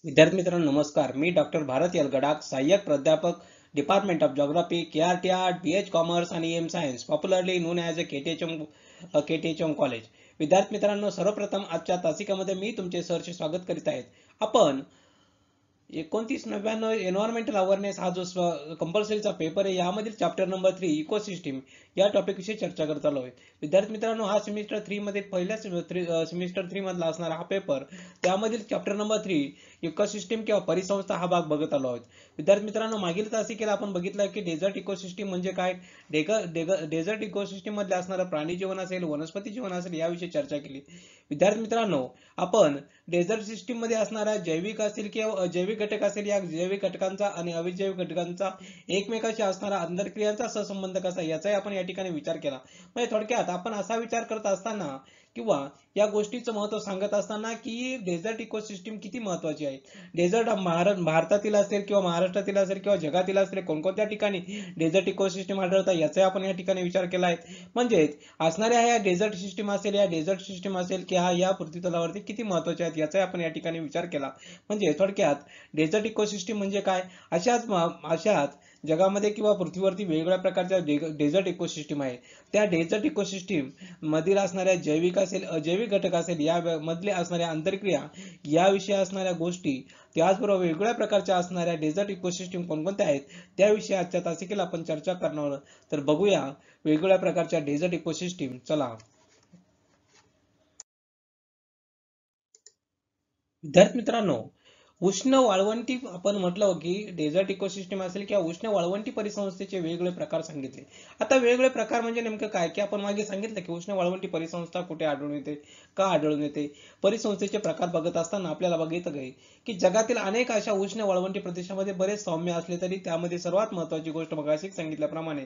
विद्यार्थी मित्रांनो नमस्कार. मी डॉक्टर भारत यलगडाख, सहाय्यक प्राध्यापक, department of geography, KRT art, BH commerce आणि M science, popularly known as a KTHM college. विद्यार्थी मित्रांनो, सर्वप्रथम आजच्या तासिकामध्ये मी तुमचे सरचे स्वागत करीत आहेत. आपण 2999 एन्व्हायरमेंटल अवेअरनेस हा जो कंपल्सरीचा पेपर आहे, यामधील चॅप्टर नंबर 3 इकोसिस्टीम या टॉपिक विषयी चर्चा करत आलो आहे. विद्यार्थी मित्रांनो, हा सेमिस्टर 3 मध्ये पहिल्या सेमिस्टर 3 मधला असणारा हा पेपर, त्यामधील चॅप्टर नंबर 3 इकोसिस्टीम किंवा परिसंस्था हा भाग बघत आलो आहोत. विद्यार्थी मित्रांनो, मागील तासिकेला आपण बघितलं की डेझर्ट इकोसिस्टीम म्हणजे काय, डेझर्ट इकोसिस्टीम मध्ये असणारं प्राणी जीवन असेल, वनस्पती जीवन असेल, याविषयी चर्चा केली. विद्यार्थी मित्रांनो, आपण डेझर्ट सिस्टीम मध्ये असणाऱ्या जैविक असतील किंवा अजैविक घटक असेल, या जैविक घटकांचा आणि अविजैविक घटकांचा एकमेकाशी असणारा आंतरक्रियांचा सहसंबंध कसा याचाही आपण या ठिकाणी विचार केला. म्हणजे थोडक्यात आपण असा विचार करत असताना किंवा या गोष्टीचं महत्त्व सांगत असताना की डेझर्ट इकोसिस्टीम किती महत्त्वाची आहे. डेझर्ट भारतातील असेल किंवा महाराष्ट्रातील असेल किंवा जगातील असेल, कोणकोणत्या ठिकाणी डेझर्ट इकोसिस्टीम आढळतात याचा आपण या ठिकाणी विचार केला आहे. म्हणजेच असणाऱ्या ह्या डेझर्ट सिस्टीम असेल, या डेझर्ट सिस्टीम असेल की हा या पृथ्वीतलावरती किती महत्त्वाचे आहेत याचा आपण या ठिकाणी विचार केला. म्हणजे थोडक्यात डेझर्ट इकोसिस्टीम म्हणजे काय, अशाच जगामध्ये किंवा पृथ्वीवरती वेगवेगळ्या प्रकारच्या डेझर्ट इकोसिस्टीम आहे. त्या डेझर्ट इकोसिस्टीम मधील असणाऱ्या जैविक असेल, अजैविक घटक असेल, या मधले असणाऱ्या आंतरक्रिया, याविषयी असणाऱ्या गोष्टी, त्याचबरोबर वेगवेगळ्या प्रकारच्या असणाऱ्या डेझर्ट इकोसिस्टीम कोणकोणत्या आहेत त्याविषयी आजच्या तासिकेला आपण चर्चा करणार आहोत. तर बघूया वेगवेगळ्या प्रकारच्या डेझर्ट इकोसिस्टीम. चला विद्यार्थी मित्रांनो, उष्ण वाळवंटी आपण म्हटलं की डेझर्ट इकोसिस्टम असेल किंवा उष्ण वाळवंटी परिसंस्थेचे वेगवेगळे प्रकार सांगितले. आता वेगवेगळे प्रकार म्हणजे नेमकं काय, की आपण मागे सांगितलं की उष्ण वाळवंटी परिसंस्था कुठे आढळून येते, का आढळून येते. परिसंस्थेचे प्रकार बघत असताना आपल्याला बघितलं आहे की जगातील अनेक अशा उष्ण वाळवंटी प्रदेशामध्ये बरेच सौम्य असले तरी त्यामध्ये सर्वात महत्त्वाची गोष्ट मगाशी सांगितल्याप्रमाणे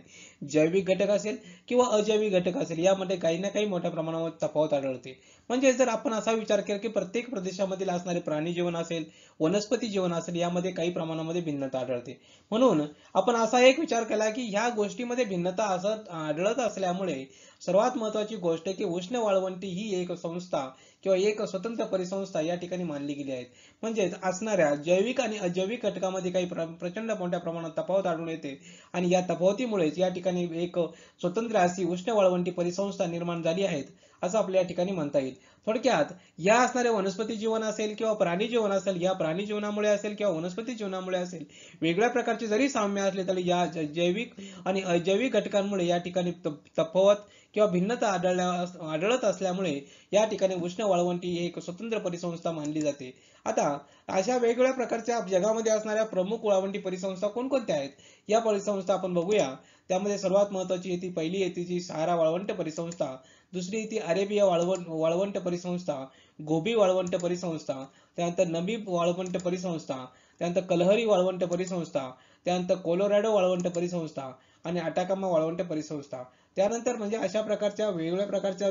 जैविक घटक असेल किंवा अजैविक घटक असेल, यामध्ये काही ना काही मोठ्या प्रमाणावर तफावत आढळते. म्हणजे जर आपण असा विचार केला की प्रत्येक प्रदेशामधील असणारे प्राणी जीवन असेल, वनस्पती जीवन असेल, यामध्ये काही प्रमाणामध्ये भिन्नता आढळते. म्हणून आपण असा एक विचार केला की ह्या गोष्टीमध्ये भिन्नता असत आढळत असल्यामुळे सर्वात महत्त्वाची गोष्ट की उष्ण वाळवंटी ही एक संस्था किंवा एक स्वतंत्र परिसंस्था या ठिकाणी मानली गेली आहे. म्हणजेच असणाऱ्या जैविक आणि अजैविक घटकामध्ये काही प्रचंड मोठ्या प्रमाणात तफावत आढळून येते आणि या तफावतीमुळेच या ठिकाणी एक स्वतंत्र अशी उष्ण वाळवंटी परिसंस्था निर्माण झाली आहेत, असं आपल्या या ठिकाणी म्हणता येईल. थोडक्यात या असणाऱ्या वनस्पती जीवन असेल किंवा प्राणी जीवन असेल, या प्राणी जीवनामुळे असेल किंवा वनस्पती जीवनामुळे असेल, वेगळ्या प्रकारचे जरी साम्य असले तरी या जैविक आणि अजैविक घटकांमुळे या ठिकाणी तफावत किंवा भिन्नता आढळत असल्यामुळे या ठिकाणी उष्ण वाळवंटी ही एक स्वतंत्र परिसंस्था मानली जाते. आता अशा वेगवेगळ्या प्रकारच्या जगामध्ये असणाऱ्या प्रमुख वाळवंटी परिसंस्था कोणकोणत्या आहेत, या परिसंस्था आपण बघूया. त्यामध्ये सर्वात महत्त्वाची येते, पहिली येते जी सहारा वाळवंट परिसंस्था, दुसरी येते अरेबिया वाळवंट परिसंस्था, गोबी वाळवंट परिसंस्था, त्यानंतर नबी वाळवंट परिसंस्था, त्यानंतर कलहरी वाळवंट परिसंस्था, त्यानंतर कोलोरॅडो वाळवंट परिसंस्था आणि अटाकामा वाळवंट परिसंस्था. त्यानंतर म्हणजे अशा प्रकारच्या वेगवेगळ्या प्रकारच्या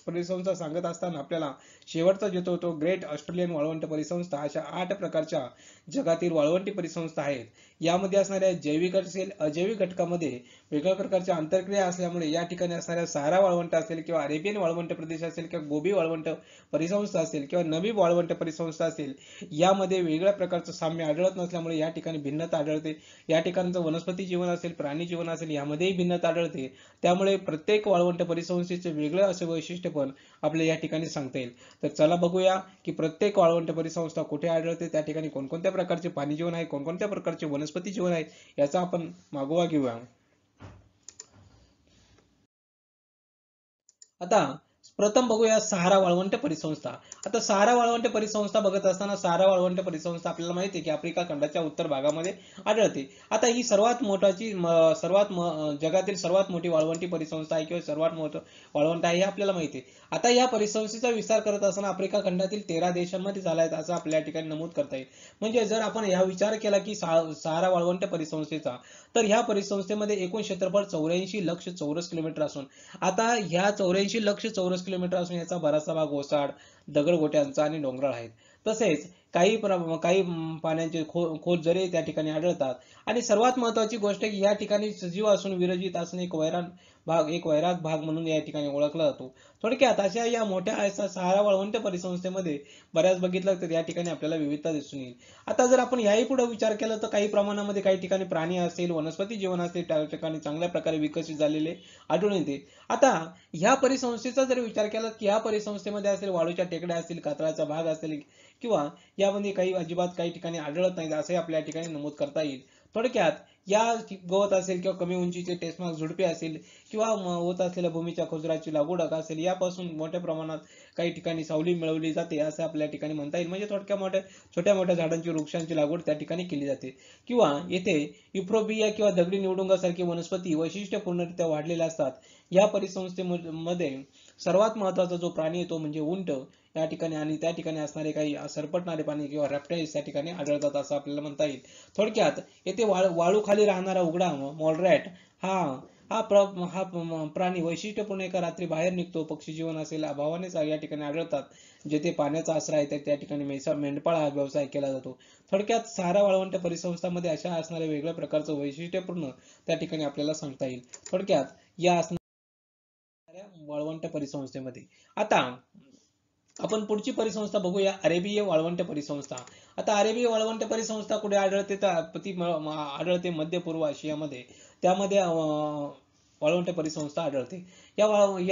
परिसंस्था सांगत असताना आपल्याला शेवटचा जो तो ग्रेट ऑस्ट्रेलियन वाळवंट परिसंस्था, अशा 8 प्रकारच्या जगातील वाळवंटी परिसंस्था आहेत. यामध्ये असणाऱ्या जैविक असेल, अजैविक घटकामध्ये वेगवेगळ्या प्रकारच्या आंतरक्रिया असल्यामुळे या ठिकाणी असणाऱ्या सहारा वाळवंट असेल किंवा अरेबियन वाळवंट प्रदेश असेल किंवा गोबी वाळवंट परिसंस्था असेल किंवा नबी वाळवंट परिसंस्था असेल, यामध्ये वेगळ्या प्रकारचं साम्य आढळत नसल्यामुळे या ठिकाणी भिन्नता आढळते. या ठिकाणचं वनस्पती जीवन असेल, प्राणी जीवन असेल, यामध्येही भिन्नता आढळते. त्यामुळे प्रत्येक वाळवंट परिसंस्थेचे वेगळे असे वैशिष्ट्य पण आपल्या या ठिकाणी सांगता येईल. तर चला बघूया की प्रत्येक वाळवंट परिसंस्था कुठे आढळते, त्या ठिकाणी कोणकोणत्या प्रकारचे पाणी जीवन आहे, कोणकोणत्या प्रकारचे वनस्पती जीवन आहे, याचा आपण मागोवा घेऊया. आता प्रथम बघूया सहारा वाळवंट परिसंस्था. आता सहारा वाळवंट परिसंस्था बघत असताना सहारा वाळवंट परिसंस्था आपल्याला माहिती आहे की आफ्रिका खंडाच्या उत्तर भागामध्ये आढळते. आता ही जगातील सर्वात मोठी वाळवंटी परिसंस्था आहे किंवा सर्वात मोठं वाळवंट आहे हे आपल्याला माहिती आहे. आता या परिसंस्थेचा विस्तार करत असताना आफ्रिका खंडातील 13 देशांमध्ये झाला आहे, असं आपल्या ठिकाणी नमूद करता येईल. म्हणजे जर आपण ह्या विचार केला की सहारा वाळवंट परिसंस्थेचा, तर ह्या परिसंस्थेमध्ये एकूण क्षेत्रफळ 84 लक्ष चौरस किलोमीटर असून, आता ह्या 84 लक्ष चौरस किलोमीटर असून याचा बराचसा भाग ओसाड, दगडगोट्यांचा आणि डोंगराळ आहेत. तसेच काही पाण्याचे खोल झरे त्या ठिकाणी आढळतात. आणि सर्वात महत्त्वाची गोष्ट की या ठिकाणी सजीव असून विरजित असणे एक वैराग भाग म्हणून या ठिकाणी ओळखला जातो. थोडक्यात अशा या मोठ्या सहारा वाळवंट परिसंस्थेमध्ये बऱ्याच बघितलं तर या ठिकाणी आपल्याला विविधता दिसून येईल. आता जर आपण याही पुढे विचार केला तर काही प्रमाणामध्ये काही ठिकाणी प्राणी असेल, वनस्पती जीवन असेल त्या ठिकाणी चांगल्या प्रकारे विकसित झालेले आढळून येते. आता ह्या परिसंस्थेचा जर विचार केला की ह्या परिसंस्थेमध्ये असेल वाळूच्या टेकड्या असतील, कातळाचा भाग असेल किंवा यामध्ये काही अजिबात काही ठिकाणी आढळत नाही असे आपल्या ठिकाणी नमूद करता येईल. थोडक्यात या गवत असेल किंवा कमी उंचीचे टेस्माक झुडपे असेल किंवा होत असलेल्या भूमीच्या खोचराची लागवड असेल यापासून मोठ्या प्रमाणात काही ठिकाणी सावली मिळवली जाते असं आपल्या ठिकाणी म्हणता येईल. म्हणजे छोट्या मोठ्या झाडांची वृक्षांची लागवड त्या ठिकाणी केली जाते. किंवा येथे युफ्रोबिया किंवा दगडी निवडुंगासारखी वनस्पती वैशिष्ट्यपूर्णरित्या वाढलेल्या असतात. या परिसंस्थेमध्ये सर्वात महत्वाचा जो प्राणी आहे तो म्हणजे उंट या ठिकाणी आणि त्या ठिकाणी असणारे काही सरपटणारे प्राणी किंवा रेप्टाइल्स त्या ठिकाणी आढळतात असं आपल्याला म्हणता येईल. थोडक्यात येथे वाळू खाली राहणारा उघडा मॉलरॅट हा प्राणी वैशिष्ट्यपूर्ण एका रात्री बाहेर निघतो. पक्षी जीवन असेल अभावानेच या ठिकाणी आढळतात. जेथे पाण्याचा आसरा आहे त्या ठिकाणी मेंढपाळ हा व्यवसाय केला जातो. थोडक्यात सहारा वाळवंट परिसंस्थांमध्ये अशा असणाऱ्या वेगळ्या प्रकारचं वैशिष्ट्यपूर्ण त्या ठिकाणी आपल्याला सांगता येईल. थोडक्यात या वाळवंट परिसंस्थेमध्ये आता आपण पुढची परिसंस्था बघूया अरेबिय वाळवंट परिसंस्था. आता अरेबिय वाळवंट परिसंस्था कुठे आढळते तर ती आढळते मध्य पूर्व आशियामध्ये. त्यामध्ये वाळवंट परिसंस्था आढळते. या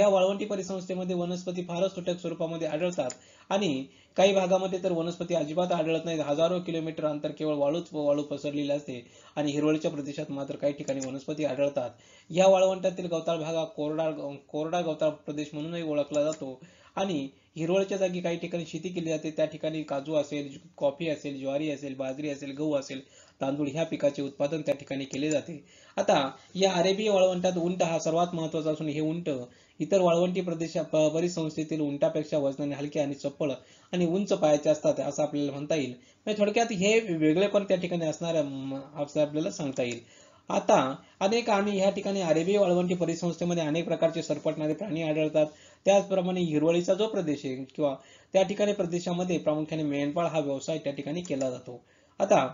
वाळवंटी परिसंस्थेमध्ये वनस्पती फारच तुटक स्वरूपामध्ये आढळतात आणि काही भागामध्ये तर वनस्पती अजिबात आढळत नाहीत. हजारो किलोमीटर अंतर केवळ वाळू पसरलेली असते आणि हिरवळीच्या प्रदेशात मात्र काही ठिकाणी वनस्पती आढळतात. या वाळवंटातील गवताळ भाग हा कोरडा गवताळ प्रदेश म्हणूनही ओळखला जातो आणि हिरवळच्या जागी काही ठिकाणी शेती केली जाते. त्या ठिकाणी काजू असेल, कॉफी असेल, ज्वारी असेल, बाजरी असेल, गहू असेल, तांदूळ ह्या पिकाचे उत्पादन त्या ठिकाणी केले जाते. आता या अरेबिय वाळवंटात उंट हा सर्वात महत्वाचा असून हे उंट इतर वाळवंटी परिसंस्थेतील उंटापेक्षा वजनाने हलके आणि चप्पळ आणि उंच पायाचे असतात असं आपल्याला म्हणता येईल. म्हणजे थोडक्यात हे वेगळेपण त्या ठिकाणी असणार असं आपल्याला सांगता येईल. आता ह्या ठिकाणी अरेबिय वाळवंटी परिसंस्थेमध्ये अनेक प्रकारचे सरपटणारे प्राणी आढळतात. त्याचप्रमाणे हिरवळीचा जो प्रदेश आहे किंवा त्या ठिकाणी प्रदेशामध्ये प्रामुख्याने मेंढपाळ हा व्यवसाय त्या ठिकाणी केला जातो. आता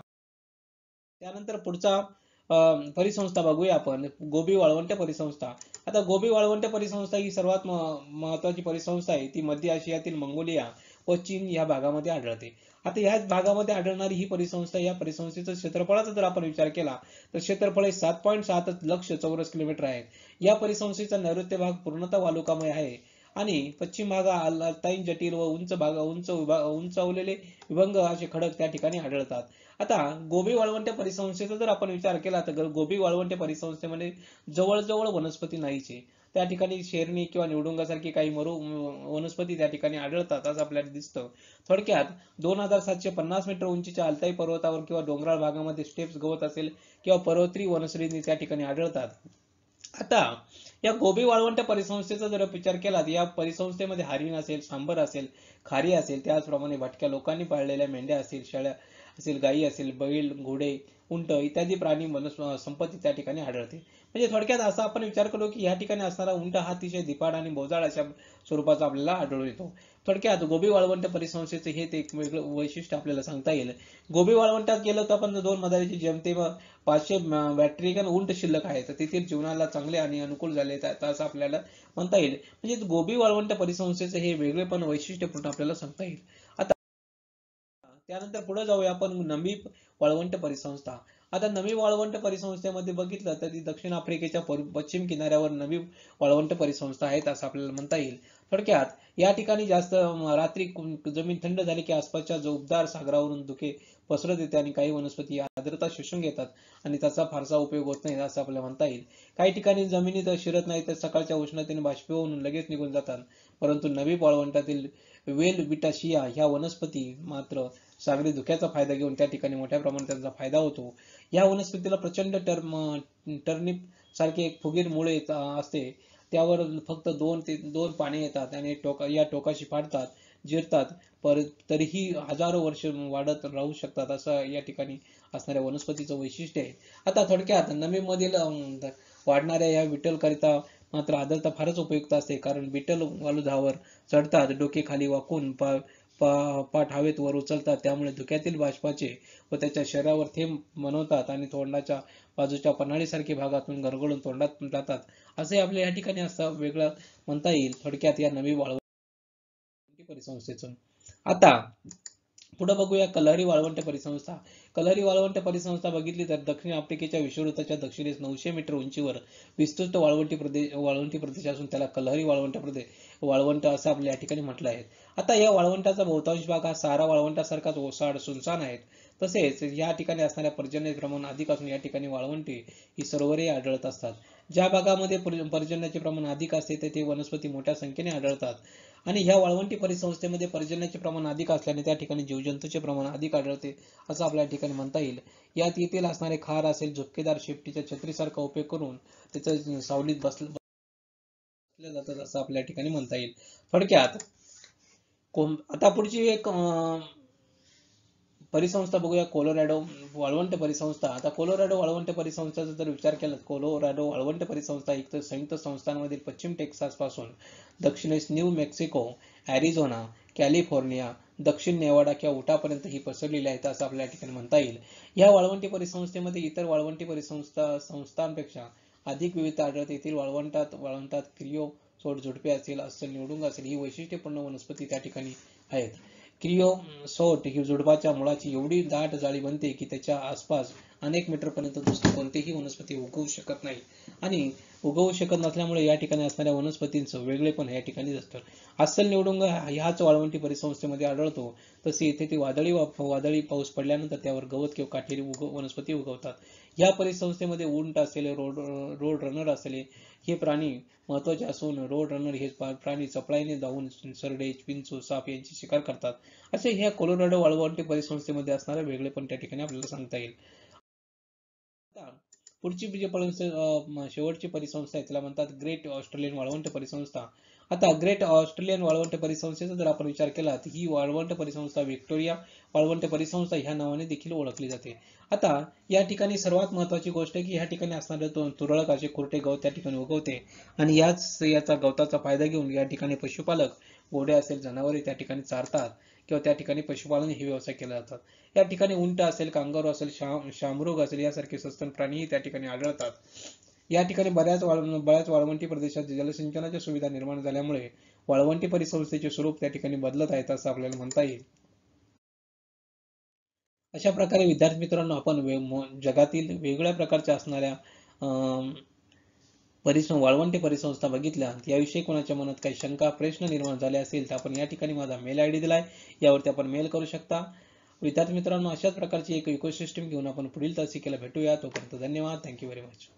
त्यानंतर पुढचा परिसंस्था बघूया आपण गोबी वाळवंट परिसंस्था. आता गोबी वाळवंट परिसंस्था ही सर्वात महत्वाची परिसंस्था आहे. ती मध्य आशियातील मंगोलिया व चीन या भागामध्ये आढळते. आता याच भागामध्ये आढळणारी ही परिसंस्था या परिसंस्थेचं क्षेत्रफळाचा जर आपण विचार केला तर क्षेत्रफळ 7.7 लक्ष चौरस किलोमीटर आहे. या परिसंस्थेचा नैऋत्य भाग पूर्णतः वालुकामय आहे आणि पश्चिम भाग अल्ताईन जटिल व उंचावलेले विभंग असे खडक त्या ठिकाणी आढळतात. आता गोबी वाळवंट परिसंस्थेचा जर आपण विचार केला तर गोबी वाळवंट परिसंस्थेमध्ये जवळजवळ वनस्पती नाहीचे. त्या ठिकाणी शेरणी किंवा निवडुंगासारखी काही वनस्पती त्या ठिकाणी आढळतात असं आपल्याला दिसतं. थोडक्यात 2750 मीटर उंचीच्या अल्ताई पर्वतावर किंवा डोंगराळ भागामध्ये स्टेप्स गवत असेल किंवा पर्वतीय वनश्रेणी त्या ठिकाणी आढळतात. आता या गोबी वाळवंट परिसंस्थेचा जर विचार केला तर या परिसंस्थेमध्ये हरिण असेल, सांबर असेल, खारी असेल, त्याचप्रमाणे भटक्या लोकांनी पाळलेल्या मेंढ्या असेल, शेळ्या असेल, गायी असेल, बैल, घोडे, उंट इत्यादी प्राणी संपत्ती त्या ठिकाणी आढळते. म्हणजे थोडक्यात असा आपण विचार करू की या ठिकाणी असणारा उंट हा अतिशय धिपाड आणि बोजाळ अशा स्वरूपाचा आपल्याला आढळून येतो. थोडक्यात गोबी वाळवंट परिसंस्थेचे हे एक वेगळं वैशिष्ट्य आपल्याला सांगता येईल. गोबी वाळवंटात गेलं तर आपण 2 मदारीची जेमतेम 500 बॅटरीगन उंट शिल्लक आहे. तर तेथील जीवनाला चांगले आणि अनुकूल झाले असं आपल्याला म्हणता येईल. म्हणजे गोबी वाळवंट परिसंस्थेचे हे वेगळेपण वैशिष्ट्यपूर्ण आपल्याला सांगता येईल. आता त्यानंतर पुढे जाऊया आपण नमीब वाळवंट परिसंस्था. आता नमीब वाळवंट परिसंस्थेमध्ये बघितलं तर ती दक्षिण आफ्रिकेच्या पश्चिम किनाऱ्यावर नमीब वाळवंट परिसंस्था आहेत असं आपल्याला म्हणता येईल. थोडक्यात या ठिकाणी जास्त रात्री जमीन थंड झाली की आसपासच्या जोरदार सागरावरून धुके पसरत येते आणि काही वनस्पती आर्द्रता शोषून घेतात आणि त्याचा फारसा उपयोग होत नाही असं आपल्याला म्हणता येईल. काही ठिकाणी जमिनीत शिरत नाही तर सकाळच्या उष्णतेने बाष्पीभवन लगेच निघून जातात. परंतु नमीब वाळवंटातील वेलविटाशिया ह्या वनस्पती मात्र सागरी धुक्याचा फायदा घेऊन त्या ठिकाणी मोठ्या प्रमाणात त्यांचा फायदा होतो. या वनस्पतीला प्रचंड टर्निप सारखे एक फुगीर मुळे असते. त्यावर फक्त 2 पाने येतात आणि या टोकाशी फाडतात, जिरतात, तरीही हजारो वर्ष वाढत राहू शकतात असं या ठिकाणी असणाऱ्या वनस्पतीचं वैशिष्ट्य आहे. आता थोडक्यात नमीबमधील वाढणाऱ्या या विटलकरिता मात्र आर्द्रता फारच उपयुक्त असते. कारण बिटल वालुधावर चढतात, डोके खाली वाकून पाठ हवेत वर उचलतात, त्यामुळे धुक्यातील बाष्पाचे व त्याच्या शरीरावर थेंब बनवतात आणि तोंडाच्या बाजूच्या पन्हाळीसारखी भागातून गरगळून तोंडात जातात. असे आपल्या या ठिकाणी असं वेगळं म्हणता येईल थोडक्यात या नवी वाळवंटी परिसंस्थेचं. आता पुढे बघूया कलहरी वाळवंट परिसंस्था. कलहरी वाळवंट परिसंस्था बघितली तर दक्षिण आफ्रिकेच्या विषुववृत्ताच्या दक्षिणेस 900 मीटर उंचीवर विस्तृत वाळवंटी प्रदेश असून त्याला कलहरी वाळवंट असं आपल्या या ठिकाणी म्हटलं आहे. आता या वाळवंटाचा बहुतांश भाग हा सहारा वाळवंटासारखाच ओसाड सुनसान आहेत. तसेच या ठिकाणी असणाऱ्या पर्जन्याचे प्रमाण अधिक असून या ठिकाणी वाळवंटी ही सरोवरे आढळत असतात. ज्या भागामध्ये पर्जन्याचे प्रमाण अधिक असते तेथे वनस्पती मोठ्या संख्येने आढळतात आणि ह्या वाळवंटी परिसंस्थेमध्ये पर्जन्याचे प्रमाण अधिक असल्याने त्या ठिकाणी जीवजंतूचे प्रमाण अधिक आढळते असं आपल्या ठिकाणी म्हणता येईल. यात येथील असणारे खार असेल झुपकेदार शेपटीच्या छत्रीसारखा उपयोग करून त्याचं सावलीत बसल्या जातात असं आपल्या ठिकाणी म्हणता येईल. थोडक्यात आता पुढची एक परिसंस्था बघूया कोलोरॅडो वाळवंट परिसंस्था. आता कोलोरॅडो वाळवंट परिसंस्थेचा जर विचार केला कोलोरॅडो वाळवंट परिसंस्था एक तर संयुक्त संस्थानामधील पश्चिम टेक्सास पासून दक्षिणेस न्यू मेक्सिको, ॲरिझोना, कॅलिफोर्निया, दक्षिण नेवाडा किंवा उटापर्यंत ही पसरलेली आहेत असं आपल्या ठिकाणी म्हणता येईल. या वाळवंटी परिसंस्थेमध्ये इतर वाळवंटी संस्थांपेक्षा अधिक विविधता आढळते. येथील वाळवंटात क्रिओसोट झुडपे असेल, अस्सल निवडुंग असेल ही वैशिष्ट्यपूर्ण वनस्पती त्या ठिकाणी आहेत. क्रिओसोट ही झुडपाच्या मुळाची एवढी दाट जाळी बनते की त्याच्या आसपास अनेक मीटरपर्यंत दुसरी कोणतीही वनस्पती उगवू शकत नाही आणि उगवू शकत नसल्यामुळे या ठिकाणी असणाऱ्या वनस्पतींचं वेगळेपण या ठिकाणी असतं. अस्सल निवडुंग ह्याच वाळवंटी परिसंस्थेमध्ये आढळतो. तसे येथे ते वादळी पाऊस पडल्यानंतर त्यावर गवत किंवा काटेरी वनस्पती उगवतात. या परिसंस्थेमध्ये उंट असलेले रोड रनर असलेले हे प्राणी महत्वाचे असून रोड रनर हे प्राणी चपळाईने धावून सरडे, विंचू, साप यांची शिकार करतात. असे ह्या कोलोरॅडो वाळवंटी परिसंस्थेमध्ये असणारे वेगळेपण त्या ठिकाणी आपल्याला सांगता येईल. पुढची जी शेवटची परिसंस्था आहे त्याला म्हणतात ग्रेट ऑस्ट्रेलियन वाळवंट परिसंस्था. आता ग्रेट ऑस्ट्रेलियन वाळवंट परिसंस्थेचा जर आपण विचार केला तर ही वाळवंट परिसंस्था व्हिक्टोरिया वाळवंट परिसंस्था ह्या नावाने देखील ओळखली जाते. आता या ठिकाणी सर्वात महत्वाची गोष्ट आहे की या ठिकाणी असणारे तुरळक असे खुरटे गवत त्या ठिकाणी उगवते आणि याचा गवताचा फायदा घेऊन या ठिकाणी पशुपालक घोडे असेल जनावरे त्या ठिकाणी चारतात किंवा त्या ठिकाणी पशुपालन हे व्यवसाय केले जातात. या ठिकाणी उंट असेल, कांगारू असेल, शामृग असेल यासारखे सस्तन प्राणीही त्या ठिकाणी आढळतात. या ठिकाणी बऱ्याच वाळवंटी प्रदेशात जलसिंचनाच्या सुविधा निर्माण झाल्यामुळे वाळवंटी परिसंस्थेचे स्वरूप त्या ठिकाणी बदलत आहेत असं आपल्याला म्हणता येईल. अशा प्रकारे विद्यार्थी मित्रांनो आपण जगातील वेगवेगळ्या प्रकारच्या असणाऱ्या वाळवंटी परिसंस्था बघितल्या. याविषयी कोणाच्या मनात काही शंका प्रश्न निर्माण झाले असेल तर आपण या ठिकाणी माझा मेल आयडी दिलाय, यावरती आपण मेल करू शकता. विद्यार्थी मित्रांनो अशाच प्रकारची एक इकोसिस्टम घेऊन आपण पुढील तासिकेला भेटूया. तोपर्यंत धन्यवाद. Thank you very much.